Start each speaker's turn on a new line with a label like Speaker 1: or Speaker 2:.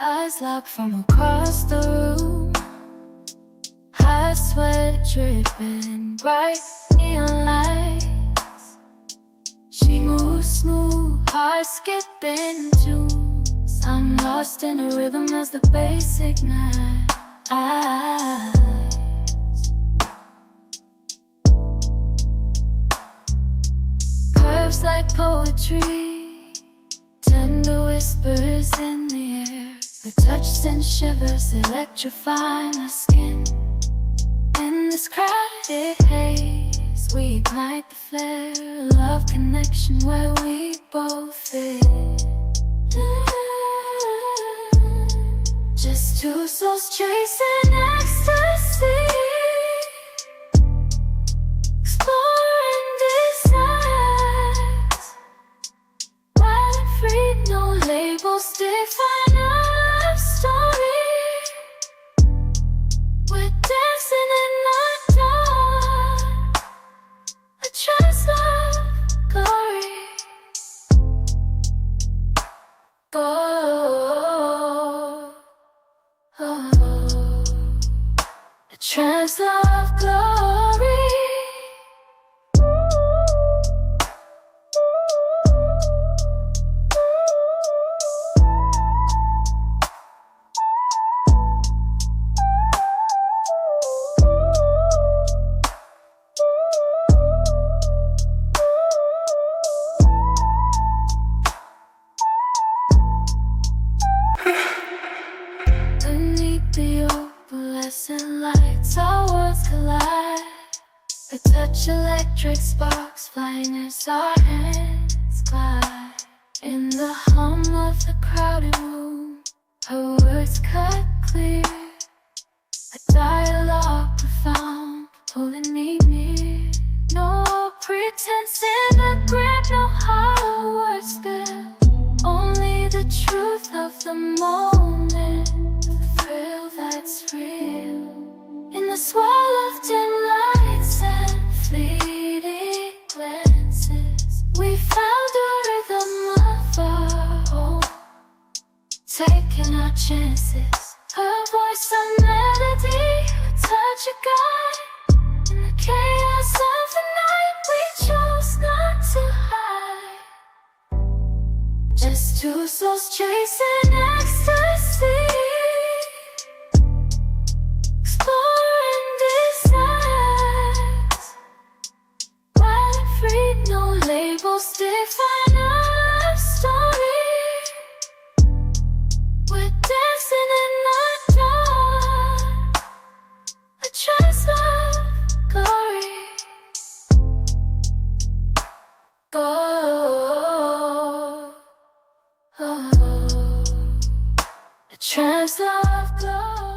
Speaker 1: Eyes locked from across the room, hot sweat dripping, bright neon lights. She moves smooth, heart skipping tunes. I'm lost in a rhythm as the bass ignites. Curves like poetry, tender whispers in the air. The touch sends shivers, electrifying our skin. In this crowded haze, we ignite the flare. Love connection where we both fit. Just two souls chasing ecstasy, exploring desires, wild and free, no labels define our story. We're dancing in the dark, a trance of glory. A trance of glory. Beneath the opalescent lights, our worlds collide. A touch electric sparks flying as our hands glide. In the hum of the crowded room, her words cut clear. A dialogue profound, pulling me near. No pretense in the grip, no hollow words spilled. Only the truth of the moment, the thrill that's real. In the swirl of dim lights and fleeting glances, we found a rhythm of our own, taking our chances. Her voice a melody, her touch a guide. In the chaos of the night, we chose not to hide. Just two souls chasing ecstasy, exploring desires, wild and free, no labels define our story. We're dancing in the dark, a trance of glory. A trance of glory.